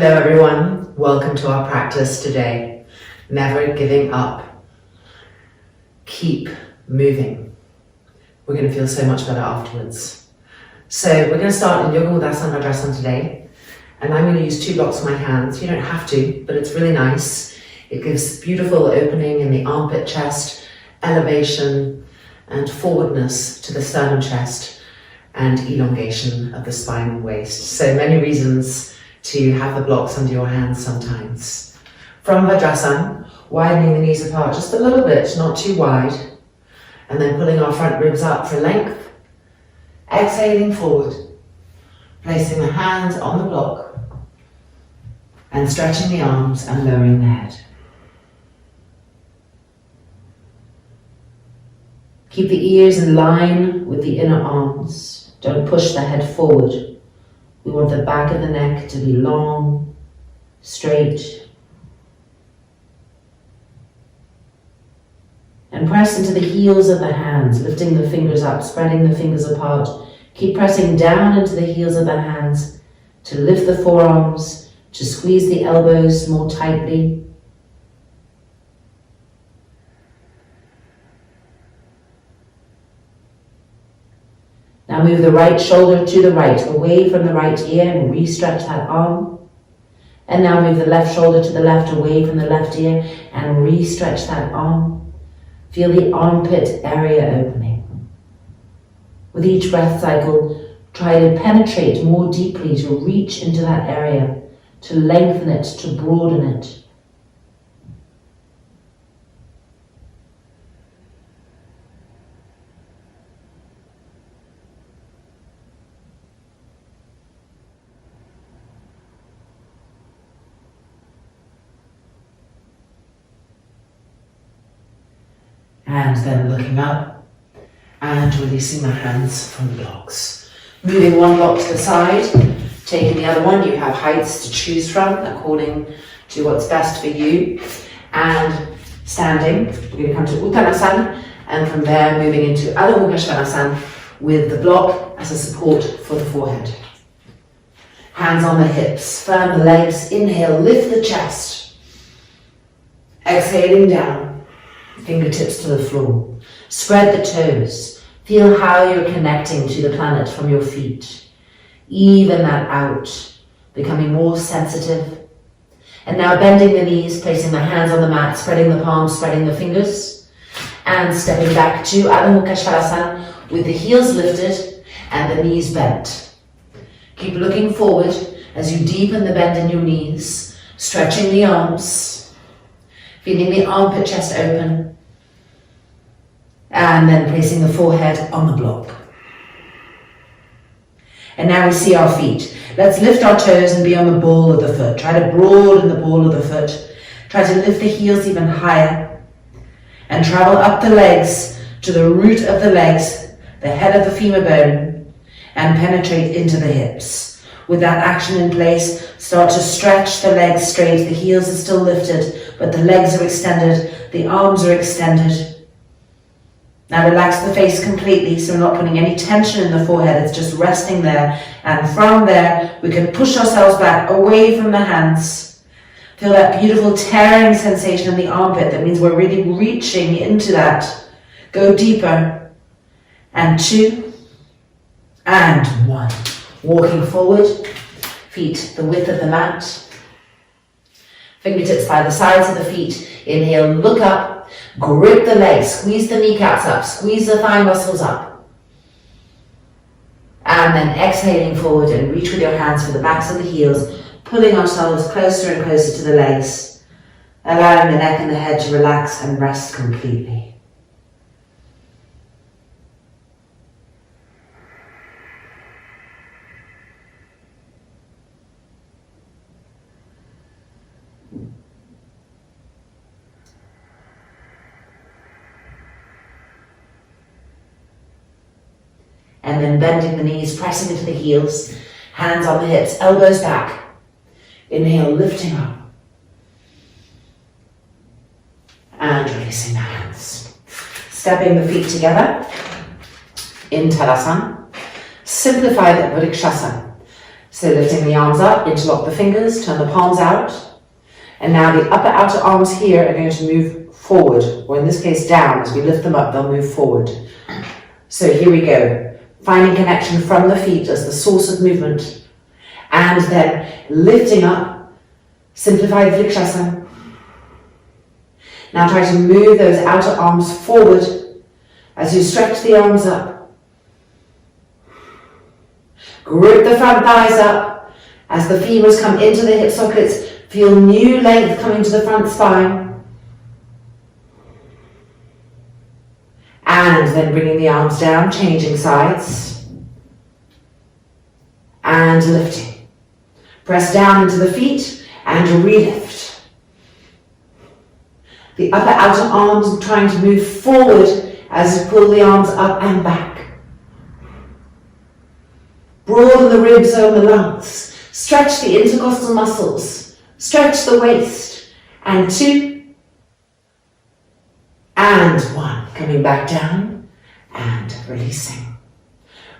Hello everyone, welcome to our practice today. Never giving up. Keep moving. We're going to feel so much better afterwards. So we're going to start in Yoga Mudrasana Vajrasana today. And I'm going to use 2 blocks of my hands. You don't have to, but it's really nice. It gives beautiful opening in the armpit chest, elevation and forwardness to the sternum chest, and elongation of the spine and waist. So many reasons to have the blocks under your hands sometimes. From Vajrasana, widening the knees apart just a little bit, not too wide, and then pulling our front ribs up for length. Exhaling forward, placing the hands on the block, and stretching the arms and lowering the head. Keep the ears in line with the inner arms. Don't push the head forward. We want the back of the neck to be long, straight. And press into the heels of the hands, lifting the fingers up, spreading the fingers apart. Keep pressing down into the heels of the hands to lift the forearms, to squeeze the elbows more tightly. Now move the right shoulder to the right, away from the right ear, and re-stretch that arm. And now move the left shoulder to the left, away from the left ear, and re-stretch that arm. Feel the armpit area opening. With each breath cycle, try to penetrate more deeply, to reach into that area, to lengthen it, to broaden it. And then looking up and releasing the hands from the blocks. Moving one block to the side, taking the other one. You have heights to choose from according to what's best for you. And standing, we're going to come to Uttanasana, and from there moving into Adho Mukha Svana with the block as a support for the forehead. Hands on the hips, firm the legs, inhale, lift the chest. Exhaling down. Fingertips to the floor. Spread the toes. Feel how you're connecting to the planet from your feet. Even that out, becoming more sensitive. And now bending the knees, placing the hands on the mat, spreading the palms, spreading the fingers, and stepping back to Adho Mukha Svana with the heels lifted and the knees bent. Keep looking forward as you deepen the bend in your knees, stretching the arms, feeling the armpit chest open, and then placing the forehead on the block. And now we see our feet. Let's lift our toes and be on the ball of the foot. Try to broaden the ball of the foot. Try to lift the heels even higher. And travel up the legs to the root of the legs, the head of the femur bone, and penetrate into the hips. With that action in place, start to stretch the legs straight. The heels are still lifted, but the legs are extended. The arms are extended. Now relax the face completely, so we're not putting any tension in the forehead, it's just resting there. And from there, we can push ourselves back away from the hands. Feel that beautiful tearing sensation in the armpit. That means we're really reaching into that. Go deeper. And 2. And 1. Walking forward, feet the width of the mat. Fingertips by the sides of the feet. Inhale, look up. Grip the legs, squeeze the kneecaps up, squeeze the thigh muscles up. And then exhaling forward and reach with your hands for the backs of the heels, pulling ourselves closer and closer to the legs, allowing the neck and the head to relax and rest completely. And then bending the knees, pressing into the heels, hands on the hips, elbows back. Inhale, lifting up. And releasing the hands. Stepping the feet together in Uttanasana. Simplify the Vajrasana. So lifting the arms up, interlock the fingers, turn the palms out. And now the upper outer arms here are going to move forward, or in this case down. As we lift them up, they'll move forward. So here we go. Finding connection from the feet as the source of movement. And then lifting up, simplified Vrikshasana. Now try to move those outer arms forward as you stretch the arms up. Grip the front thighs up as the femurs come into the hip sockets. Feel new length coming to the front spine. And then bringing the arms down, changing sides. And lifting. Press down into the feet and relift. The upper outer arms trying to move forward as you pull the arms up and back. Broaden the rib zone, the lungs. Stretch the intercostal muscles. Stretch the waist. And 2. And 1. Coming back down and releasing.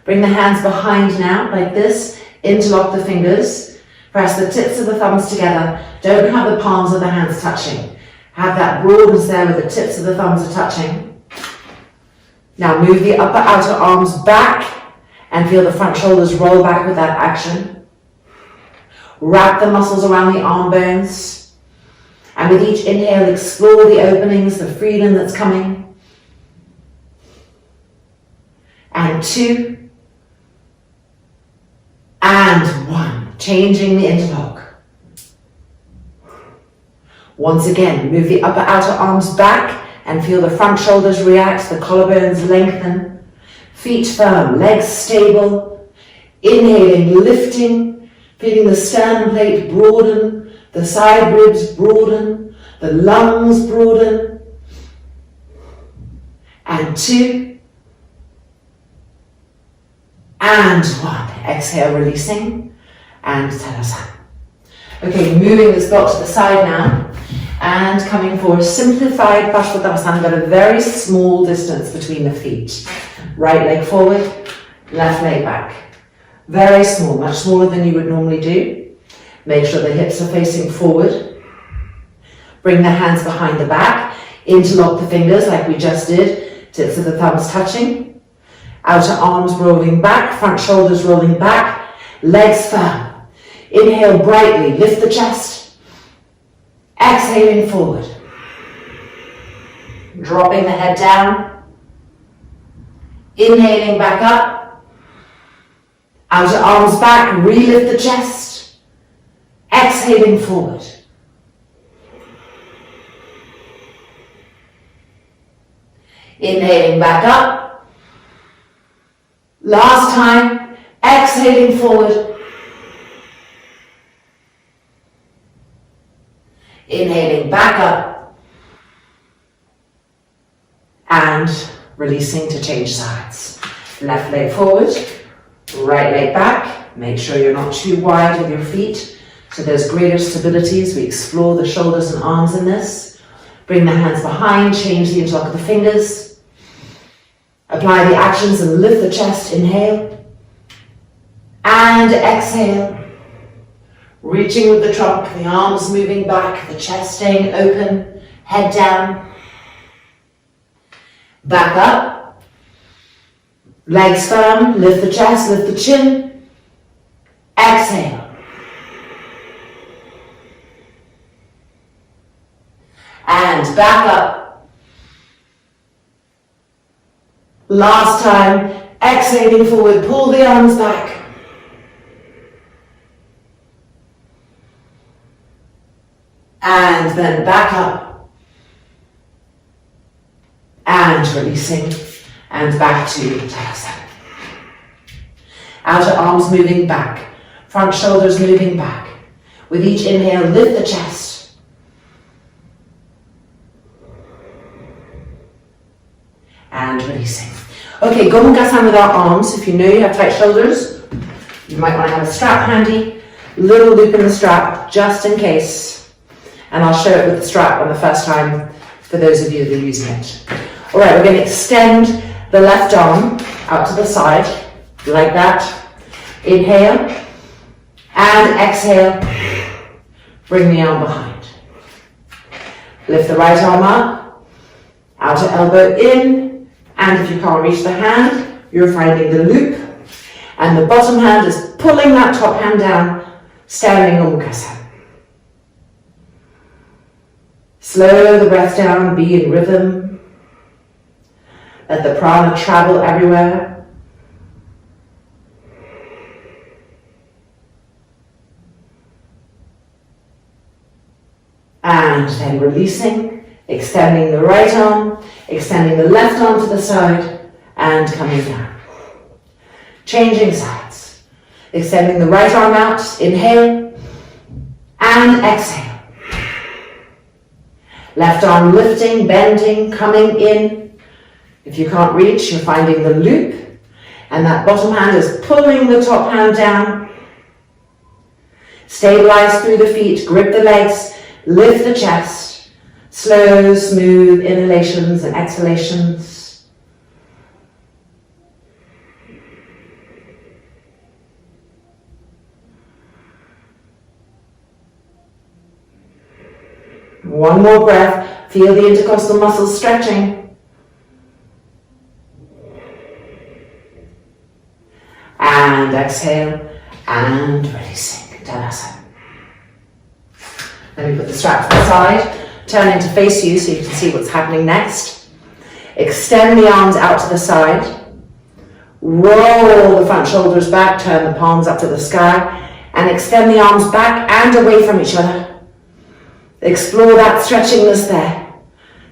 Bring the hands behind now, like this. Interlock the fingers. Press the tips of the thumbs together. Don't have the palms of the hands touching. Have that broadness there where the tips of the thumbs are touching. Now move the upper outer arms back and feel the front shoulders roll back with that action. Wrap the muscles around the arm bones. And with each inhale, explore the openings, the freedom that's coming. And 2. And 1. Changing the interlock. Once again, move the upper outer arms back and feel the front shoulders react, the collarbones lengthen. Feet firm, legs stable. Inhaling, lifting. Feeling the sternum plate broaden, the side ribs broaden, the lungs broaden. And 2. And 1. Exhale, releasing. And Uttanasana. Okay, moving this block to the side now. And coming for a simplified Paschimottanasana, but a very small distance between the feet. Right leg forward, left leg back. Very small, much smaller than you would normally do. Make sure the hips are facing forward. Bring the hands behind the back. Interlock the fingers like we just did. Tips of the thumbs touching. Outer arms rolling back, front shoulders rolling back. Legs firm. Inhale brightly, lift the chest. Exhaling forward. Dropping the head down. Inhaling back up. Outer arms back, re-lift the chest. Exhaling forward. Inhaling back up. Last time, exhaling forward. Inhaling back up. And releasing to change sides. Left leg forward. Right leg back. Make sure you're not too wide with your feet, so there's greater stability as we explore the shoulders and arms in this. Bring the hands behind, change the interlock of the fingers. Apply the actions and lift the chest. Inhale. And exhale. Reaching with the trunk, the arms moving back, the chest staying open, head down. Back up. Legs firm, lift the chest, lift the chin. Exhale. And back up. Last time, exhaling forward, pull the arms back. And then back up. And releasing. And back to Uttanasana. Outer arms moving back. Front shoulders moving back. With each inhale, lift the chest. And releasing. Okay, Gomukhasana with our arms. If you know you have tight shoulders, you might want to have a strap handy. Little loop in the strap, just in case. And I'll show it with the strap on the first time for those of you that are using it. All right, we're going to extend the left arm out to the side, like that. Inhale. And exhale, bring the arm behind. Lift the right arm up, outer elbow in, and if you can't reach the hand, you're finding the loop, and the bottom hand is pulling that top hand down, standing Gomukhasana. Slow the breath down, be in rhythm. Let the prana travel everywhere. And then releasing, extending the right arm, extending the left arm to the side, and coming down. Changing sides. Extending the right arm out, inhale, and exhale. Left arm lifting, bending, coming in. If you can't reach, you're finding the loop, and that bottom hand is pulling the top hand down. Stabilize through the feet, grip the legs, lift the chest. Slow, smooth inhalations and exhalations. One more breath. Feel the intercostal muscles stretching. And exhale and releasing. Uttanasana. Let me put the strap to the side. Turning to face you so you can see what's happening next. Extend the arms out to the side. Roll the front shoulders back. Turn the palms up to the sky. And extend the arms back and away from each other. Explore that stretchingness there.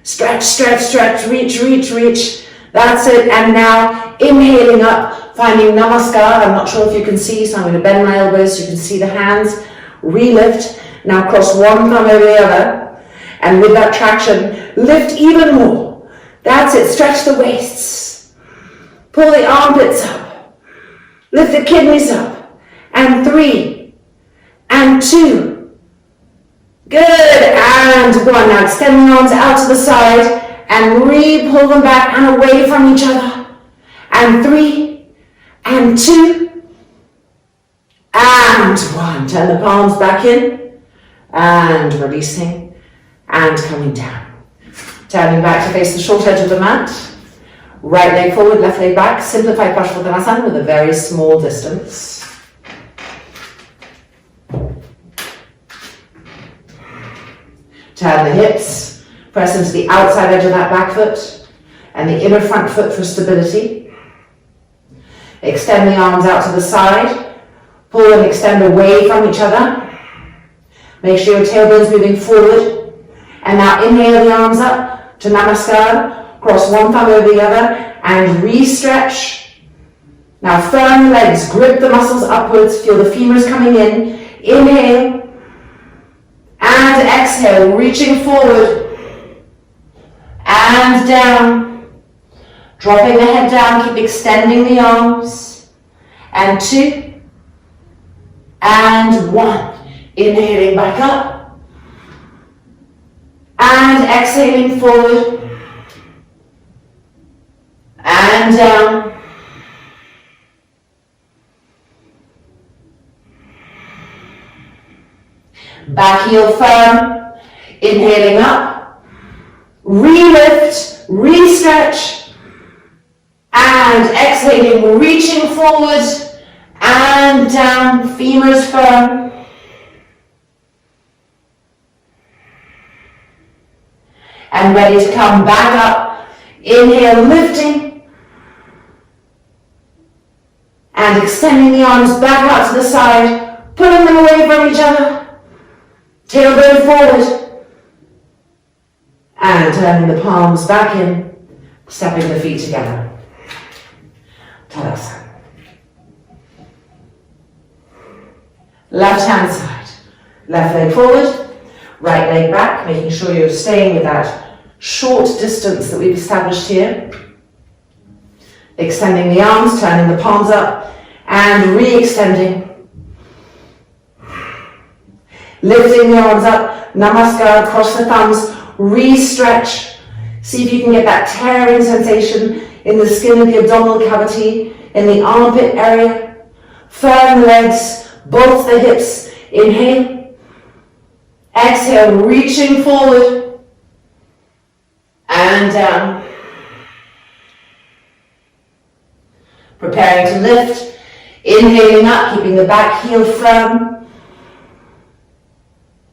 Stretch, stretch, stretch, reach, reach, reach. That's it. And now inhaling up, finding Namaskar. I'm not sure if you can see, so I'm going to bend my elbows so you can see the hands. Relift. Now cross one thumb over the other. And with that traction, lift even more. That's it. Stretch the waists. Pull the armpits up. Lift the kidneys up. And 3. And 2. Good, and 1. Now extend the arms out to the side and pull them back and away from each other. And 3, and 2, and 1. Turn the palms back in and releasing and coming down. Turning back to face the short edge of the mat. Right leg forward, left leg back. Simplified Prasarita with a very small distance. Turn the hips, press into the outside edge of that back foot and the inner front foot for stability. Extend the arms out to the side, pull and extend away from each other. Make sure your tailbone's moving forward. And now inhale the arms up to Namaskar, cross one thumb over the other and re-stretch. Now firm the legs, grip the muscles upwards, feel the femurs coming in. Inhale. And exhale, reaching forward and down, dropping the head down, keep extending the arms, and 2, and 1, inhaling back up, and exhaling forward, and down, back heel firm, inhaling up, re-lift, re-stretch, and exhaling, reaching forward and down, femurs firm. And ready to come back up, inhale, lifting, and extending the arms back out to the side, pulling them away from each other. Tailbone forward and turning the palms back in, stepping the feet together. Tadasana. Left hand side, left leg forward, right leg back, making sure you're staying with that short distance that we've established here. Extending the arms, turning the palms up and re-extending. Lifting the arms up, Namaskar, cross the thumbs, re-stretch. See if you can get that tearing sensation in the skin of the abdominal cavity, in the armpit area. Firm the legs, both the hips. Inhale. Exhale, reaching forward and down. Preparing to lift. Inhaling up, keeping the back heel firm.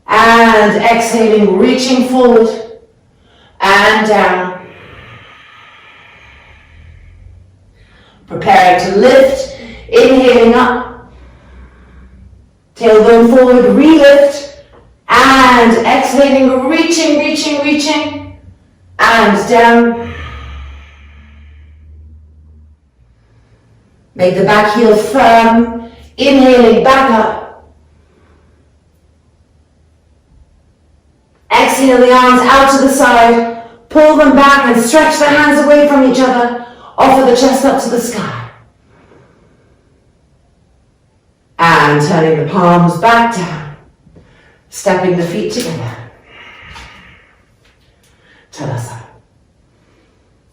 And exhaling, reaching forward and down. Preparing to lift. Inhaling up. Tailbone forward, re-lift. And exhaling, reaching, reaching, reaching. And down. Make the back heel firm. Inhaling, back up. Exhale the arms out to the side. Pull them back and stretch the hands away from each other. Offer the chest up to the sky. And turning the palms back down. Stepping the feet together. Uttanasana.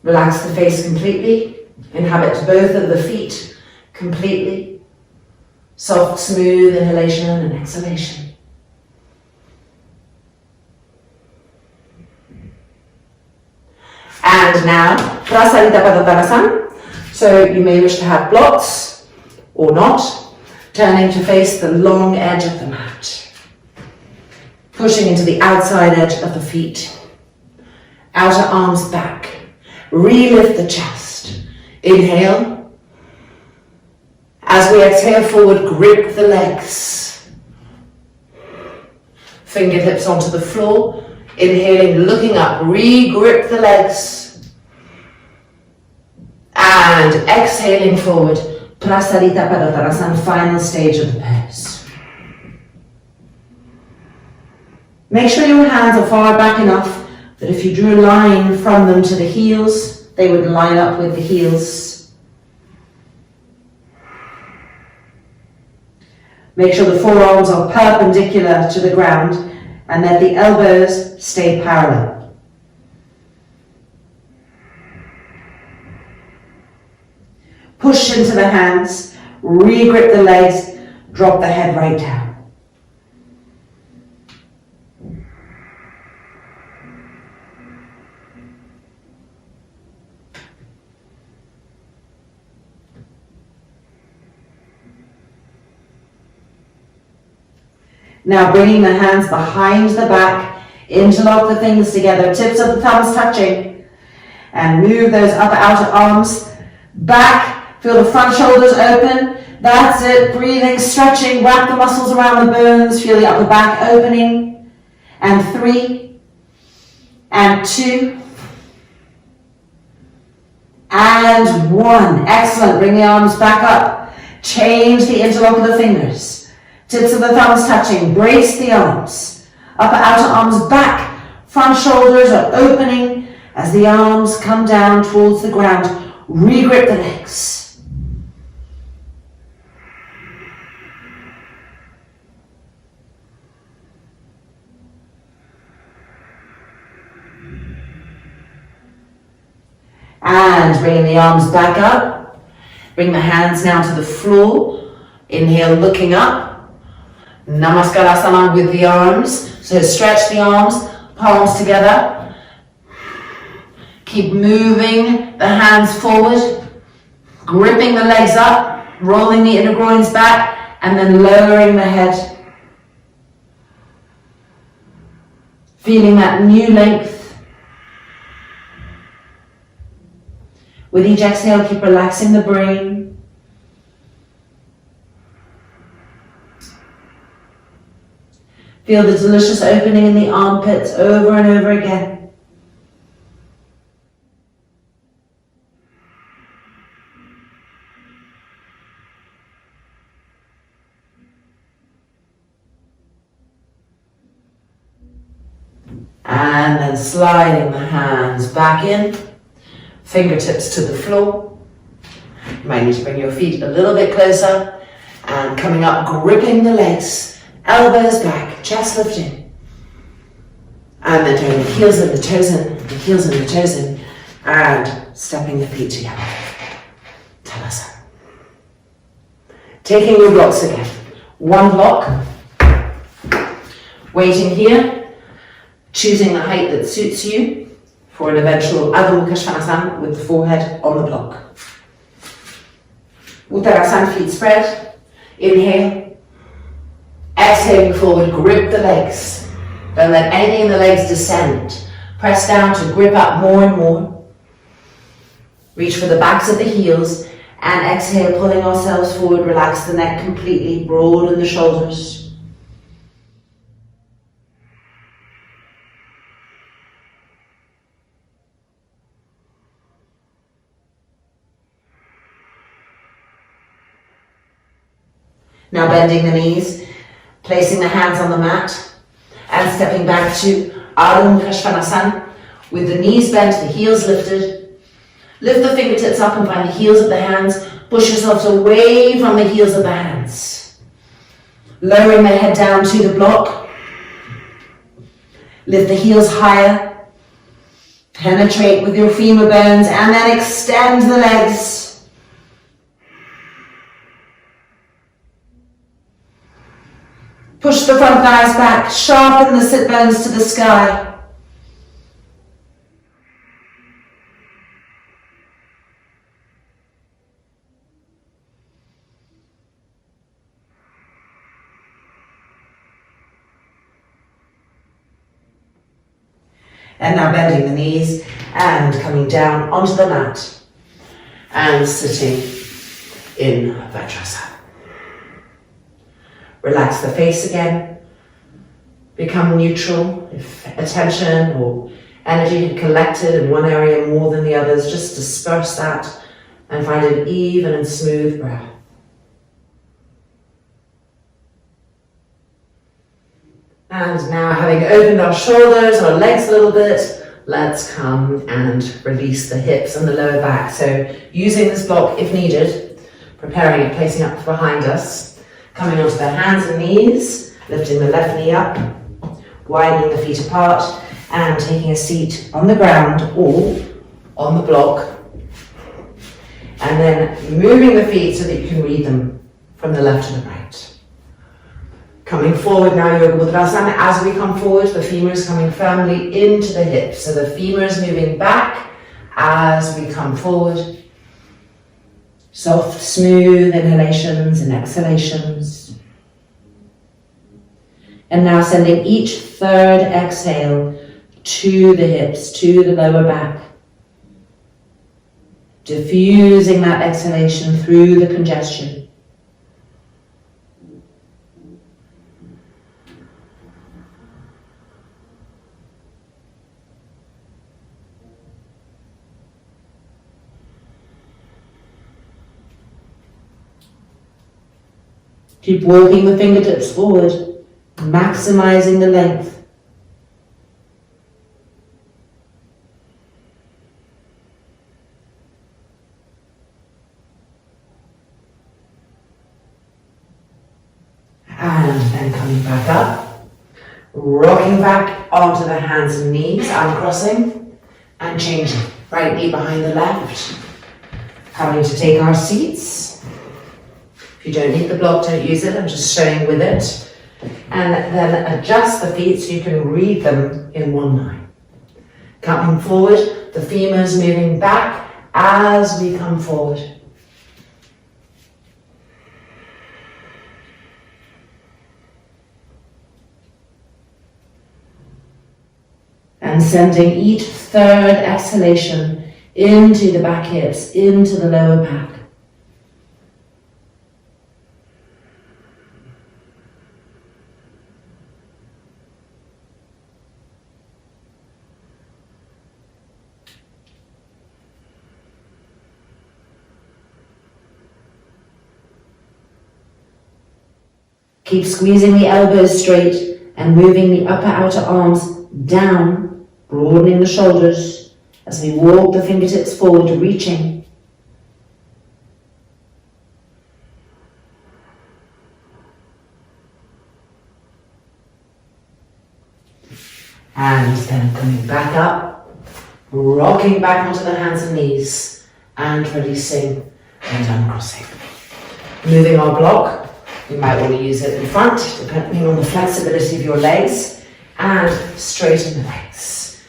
Relax the face completely. Inhabit both of the feet completely. Soft, smooth inhalation and exhalation. And now, Prasarita Padottanasana. So you may wish to have blocks or not. Turning to face the long edge of the mat. Pushing into the outside edge of the feet. Outer arms back. Re-lift the chest. Inhale. As we exhale forward, grip the legs. Fingertips onto the floor. Inhaling, looking up. Re-grip the legs. And exhaling forward. Prasarita Padottanasana, final stage of the pose. Make sure your hands are far back enough that if you drew a line from them to the heels, they would line up with the heels. Make sure the forearms are perpendicular to the ground and that the elbows stay parallel. Push into the hands, re-grip the legs, drop the head right down. Now bringing the hands behind the back, interlock the fingers together, tips of the thumbs touching, and move those upper outer arms back. Feel the front shoulders open. That's it. Breathing, stretching, wrap the muscles around the bones. Feel the upper back opening. And 3, and 2, and 1. Excellent. Bring the arms back up. Change the interlock of the fingers. Tips of the thumbs touching. Brace the arms. Upper outer arms back. Front shoulders are opening as the arms come down towards the ground. Re-grip the legs. And bringing the arms back up. Bring the hands now to the floor. Inhale, looking up. Namaskarasana with the arms. So stretch the arms, palms together. Keep moving the hands forward. Gripping the legs up. Rolling the inner groins back. And then lowering the head. Feeling that new length. With each exhale, keep relaxing the brain. Feel the delicious opening in the armpits over and over again. And then sliding the hands back in. Fingertips to the floor. You might need to bring your feet a little bit closer. And coming up, gripping the legs. Elbows back, chest lifting. And then turning the heels and the toes in, the heels and the toes in. And stepping the feet together. Uttanasana. Taking your blocks again. One block, waiting here, choosing the height that suits you for an eventual Adho Mukha Svana with the forehead on the block. Uttanasana, feet spread. Inhale. Exhaling forward, grip the legs. Don't let anything in the legs descend. Press down to grip up more and more. Reach for the backs of the heels and exhale, pulling ourselves forward. Relax the neck completely, broaden the shoulders. Now bending the knees, placing the hands on the mat and stepping back to Adho Mukha Svana with the knees bent, the heels lifted. Lift the fingertips up and find the heels of the hands. Push yourselves away from the heels of the hands. Lowering the head down to the block. Lift the heels higher. Penetrate with your femur bones and then extend the legs. Push the front thighs back. Sharpen the sit bones to the sky. And now bending the knees and coming down onto the mat and sitting in Vajrasana. Relax the face again. Become neutral. If attention or energy had collected in one area more than the others, just disperse that and find an even and smooth breath. And now, having opened our shoulders, our legs a little bit, let's come and release the hips and the lower back. So using this block if needed, preparing it, placing it behind us, coming onto the hands and knees, lifting the left knee up, widening the feet apart, and taking a seat on the ground or on the block. And then moving the feet so that you can read them from the left to the right. Coming forward now, Yoga Mudrasana. As we come forward, the femurs coming firmly into the hips. So the femurs moving back as we come forward. Soft, smooth inhalations and exhalations. And now sending each third exhale to the hips, to the lower back. Diffusing that exhalation through the congestion. Keep walking the fingertips forward, maximizing the length. And then coming back up, rocking back onto the hands and knees, uncrossing and changing. Right knee behind the left. Coming to take our seats. If you don't need the block, don't use it. I'm just showing with it. And then adjust the feet so you can read them in one line. Coming forward, the femurs moving back as we come forward. And sending each third exhalation into the back hips, into the lower back. Keep squeezing the elbows straight and moving the upper outer arms down, broadening the shoulders as we walk the fingertips forward, reaching. And then coming back up, rocking back onto the hands and knees and releasing and uncrossing. Moving our block You might want to use it in front, depending on the flexibility of your legs, and straighten the legs.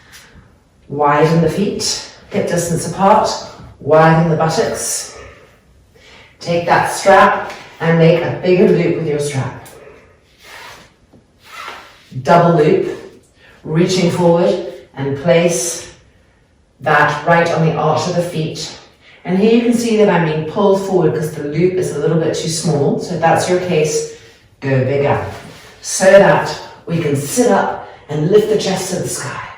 Widen the feet, hip distance apart, widen the buttocks. Take that strap and make a bigger loop with your strap. Double loop, reaching forward and place that right on the arch of the feet. And here you can see that I'm being pulled forward because the loop is a little bit too small. So if that's your case, go bigger, so that we can sit up and lift the chest to the sky.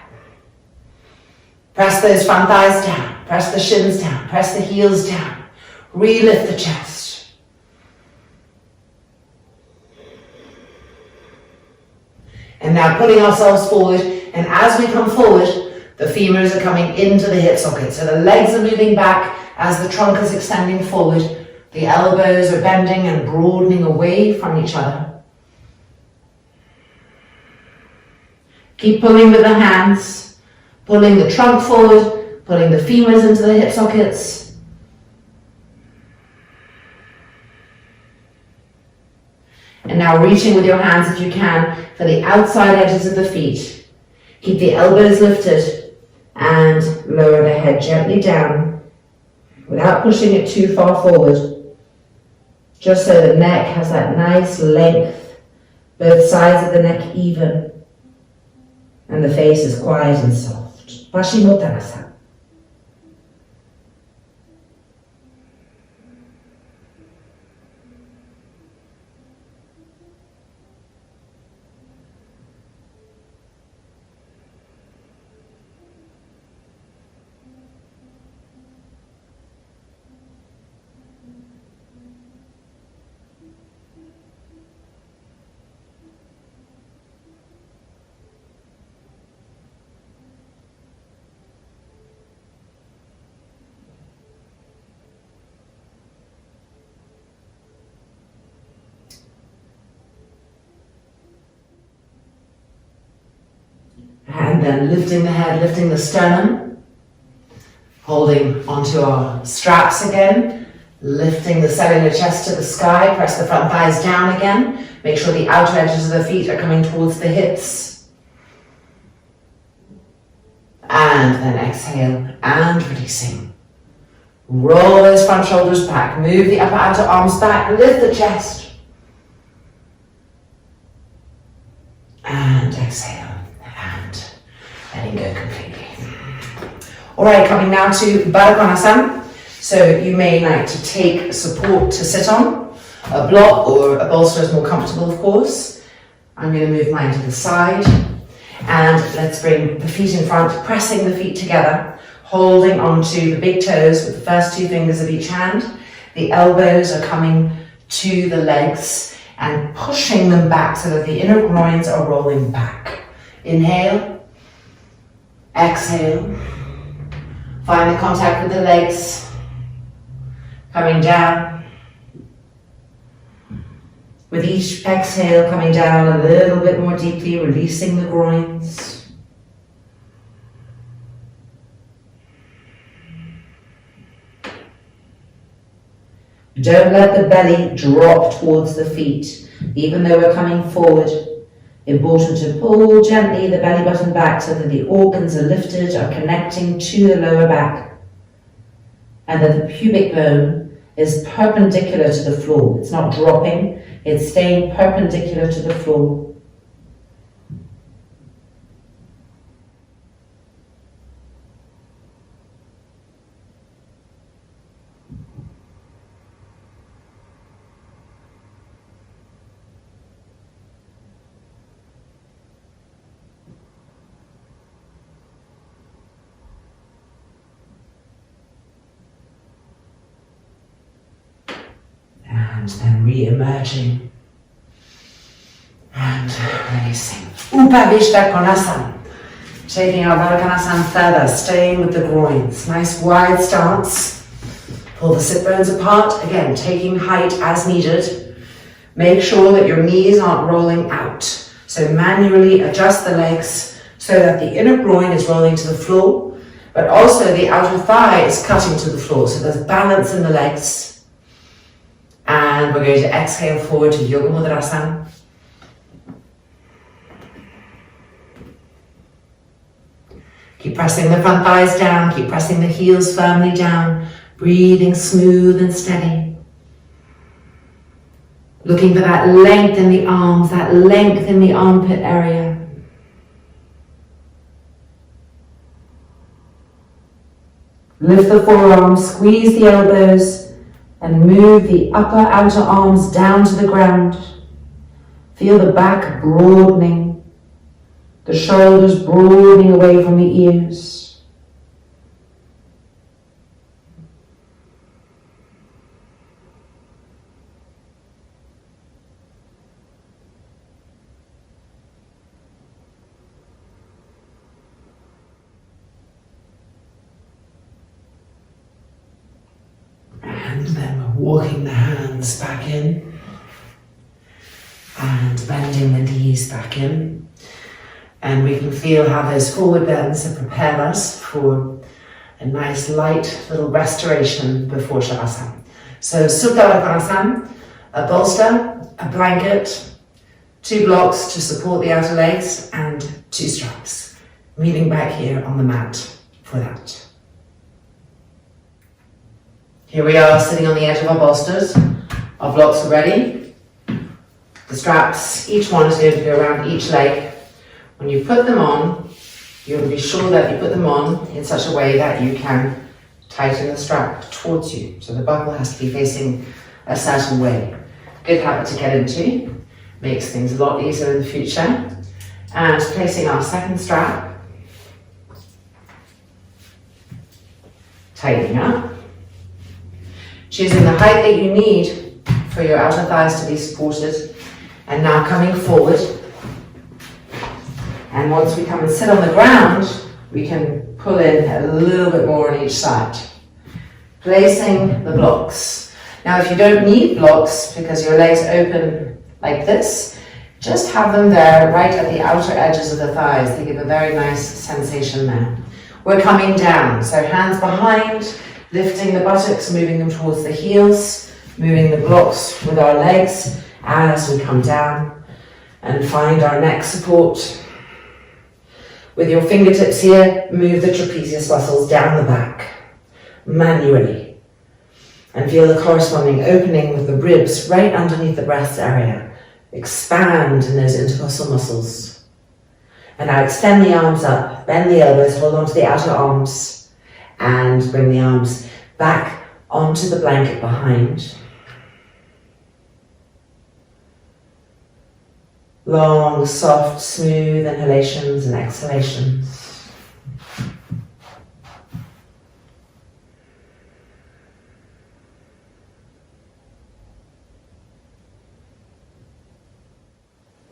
Press those front thighs down, press the shins down, press the heels down, re-lift the chest. And now putting ourselves forward, and as we come forward, the femurs are coming into the hip socket. So the legs are moving back as the trunk is extending forward. The elbows are bending and broadening away from each other. Keep pulling with the hands, pulling the trunk forward, pulling the femurs into the hip sockets. And now reaching with your hands, if you can, for the outside edges of the feet. Keep the elbows lifted and lower the head gently down without pushing it too far forward. Just so the neck has that nice length, both sides of the neck even, and the face is quiet and soft. Uttanasana. And then lifting the head, lifting the sternum, holding onto our straps again, lifting the cellular chest to the sky, press the front thighs down again, make sure the outer edges of the feet are coming towards the hips. And then exhale and releasing. Roll those front shoulders back, move the upper outer arms back, lift the chest. And exhale. Letting go completely. Alright, coming now to Konasana. So you may like to take support to sit on. A block or a bolster is more comfortable, of course. I'm going to move mine to the side. And let's bring the feet in front, pressing the feet together, holding onto the big toes with the first two fingers of each hand. The elbows are coming to the legs and pushing them back so that the inner groins are rolling back. Inhale. Exhale, find the contact with the legs, coming down. With each exhale, coming down a little bit more deeply, releasing the groins. Don't let the belly drop towards the feet, even though we're coming forward. Important to pull gently the belly button back so that the organs are lifted, are connecting to the lower back, and that the pubic bone is perpendicular to the floor. It's not dropping, it's staying perpendicular to the floor. And then re-emerging and releasing. Upavistha Kona. Taking our Vajrasana further, staying with the groins. Nice wide stance. Pull the sit bones apart. Again, taking height as needed. Make sure that your knees aren't rolling out. So manually adjust the legs so that the inner groin is rolling to the floor, but also the outer thigh is cutting to the floor. So there's balance in the legs. And And we're going to exhale forward to Yoga Mudrasana. Keep pressing the front thighs down, keep pressing the heels firmly down, breathing smooth and steady. Looking for that length in the arms, that length in the armpit area. Lift the forearms, squeeze the elbows, and move the upper outer arms down to the ground. Feel the back broadening, the shoulders broadening away from the ears. And then we're walking the hands back in and bending the knees back in. And we can feel how those forward bends have prepared us for a nice light little restoration before Savasana. So Supta Konasana, a bolster, a blanket, 2 blocks to support the outer legs and 2 straps. Meeting back here on the mat for that. Here we are sitting on the edge of our bolsters. Our blocks are ready. The straps, each one is going to go around each leg. When you put them on, you will be sure that you put them on in such a way that you can tighten the strap towards you. So the buckle has to be facing a certain way. Good habit to get into. Makes things a lot easier in the future. And placing our second strap. Tightening up. Choosing the height that you need for your outer thighs to be supported. And now coming forward. And once we come and sit on the ground, we can pull in a little bit more on each side. Placing the blocks. Now if you don't need blocks because your legs open like this, just have them there right at the outer edges of the thighs. They give a very nice sensation there. We're coming down, so hands behind, lifting the buttocks, moving them towards the heels, moving the blocks with our legs as we come down and find our neck support. With your fingertips here, move the trapezius muscles down the back, manually. And feel the corresponding opening with the ribs right underneath the breast area. Expand in those intercostal muscles. And now extend the arms up, bend the elbows, hold on to the outer arms, and bring the arms back onto the blanket behind. Long, soft, smooth inhalations and exhalations.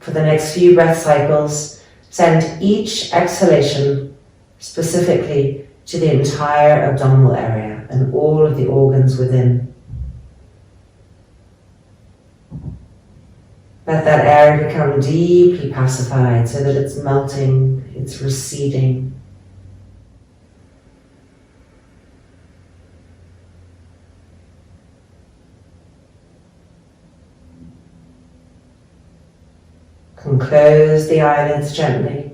For the next few breath cycles, send each exhalation specifically to the entire abdominal area and all of the organs within. Let that area become deeply pacified so that it's melting, it's receding. Can close the eyelids gently.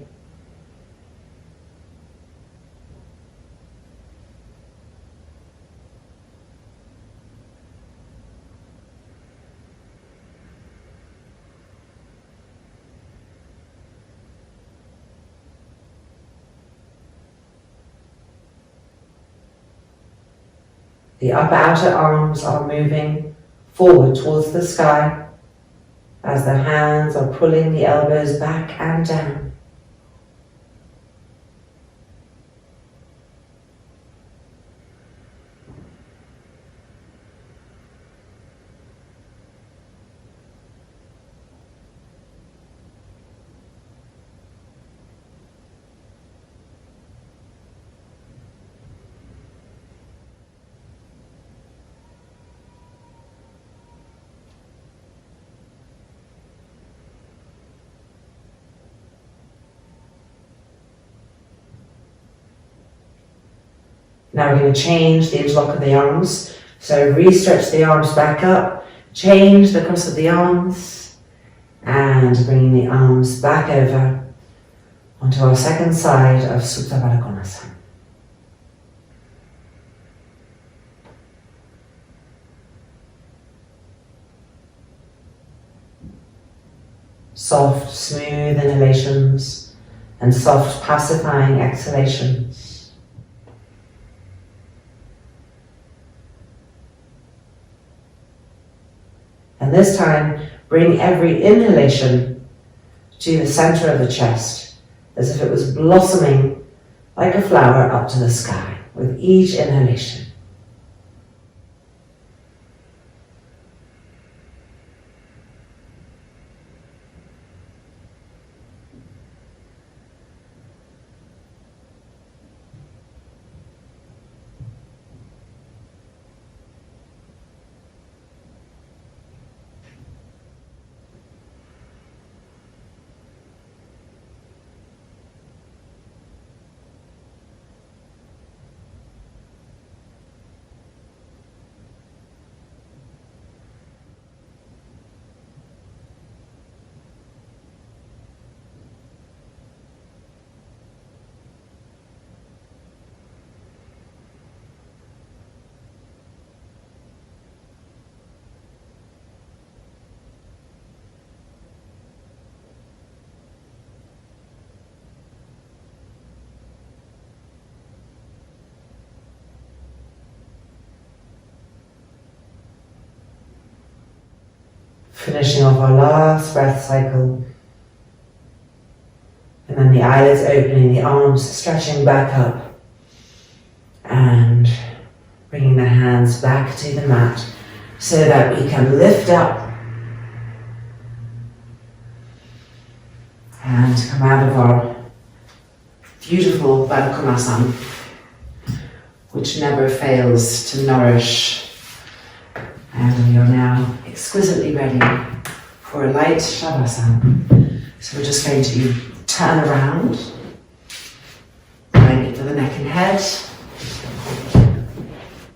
The upper outer arms are moving forward towards the sky as the hands are pulling the elbows back and down. Now we're going to change the interlock of the arms. So re-stretch the arms back up, Change the cross of the arms and bringing the arms back over onto our second side of Supta Konasana. Soft, smooth inhalations and soft, pacifying exhalations. And this time, bring every inhalation to the center of the chest, as if it was blossoming like a flower up to the sky with each inhalation. Finishing off our last breath cycle. And then the eyelids opening, the arms stretching back up. And bringing the hands back to the mat so that we can lift up and come out of our beautiful Baddha Konasana, which never fails to nourish. And we are now exquisitely ready for a light Savasana. So we're just going to turn around, bring it to the neck and head,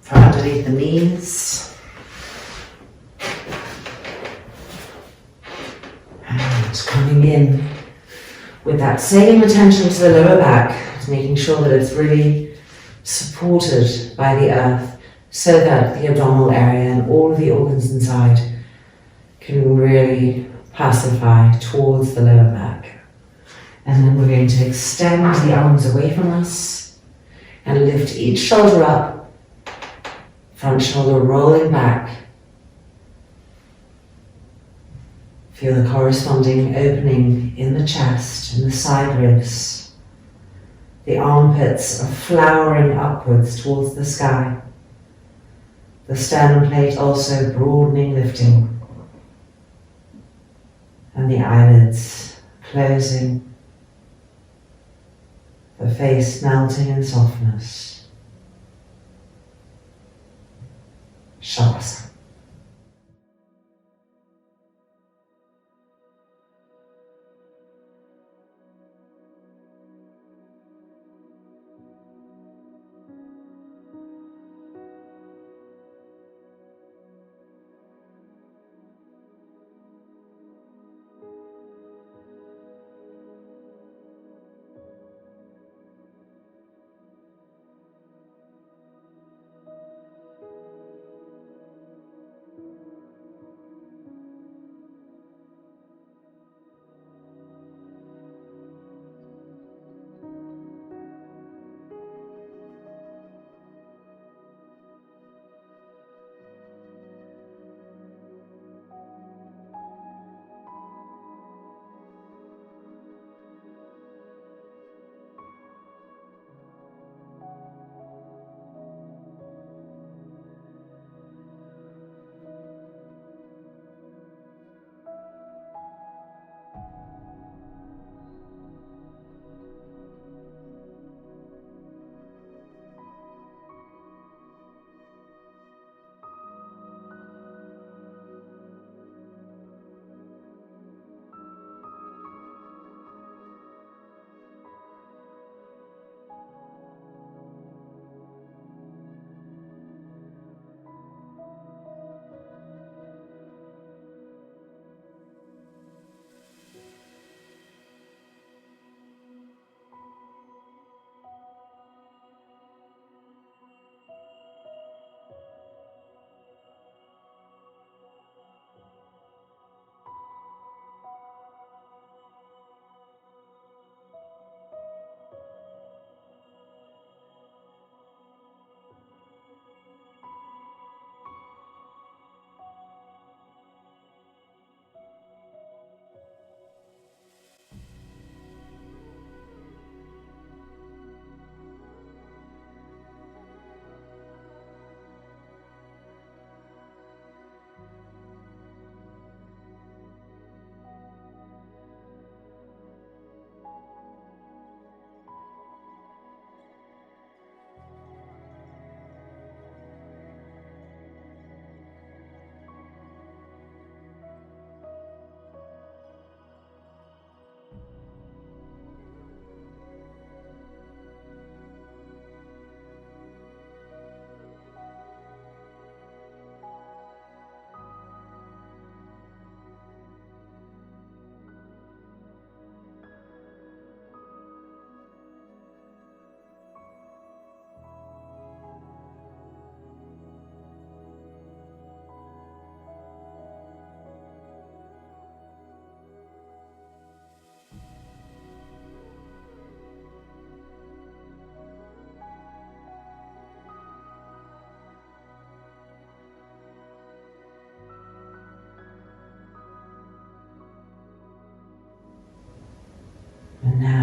for underneath the knees, and coming in with that same attention to the lower back, making sure that it's really supported by the earth, so that the abdominal area and all of the organs inside can really pacify towards the lower back. And then we're going to extend the arms away from us and lift each shoulder up, front shoulder rolling back. Feel the corresponding opening in the chest and the side ribs. The armpits are flowering upwards towards the sky. The sternum plate also broadening, lifting. And the eyelids closing. The face melting in softness. Savasana.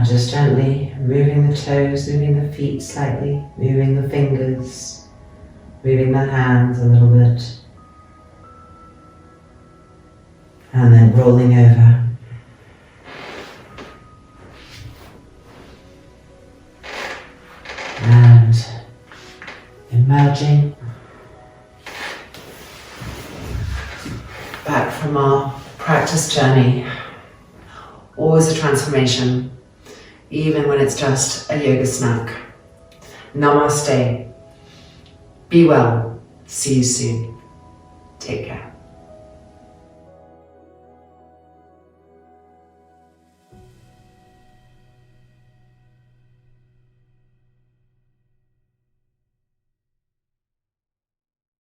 just gently moving the toes, moving the feet slightly, moving the fingers, moving the hands a little bit. And then rolling over. And emerging back from our practice journey. Always a transformation, even when it's just a yoga snack. Namaste. Be well. See you soon. Take care.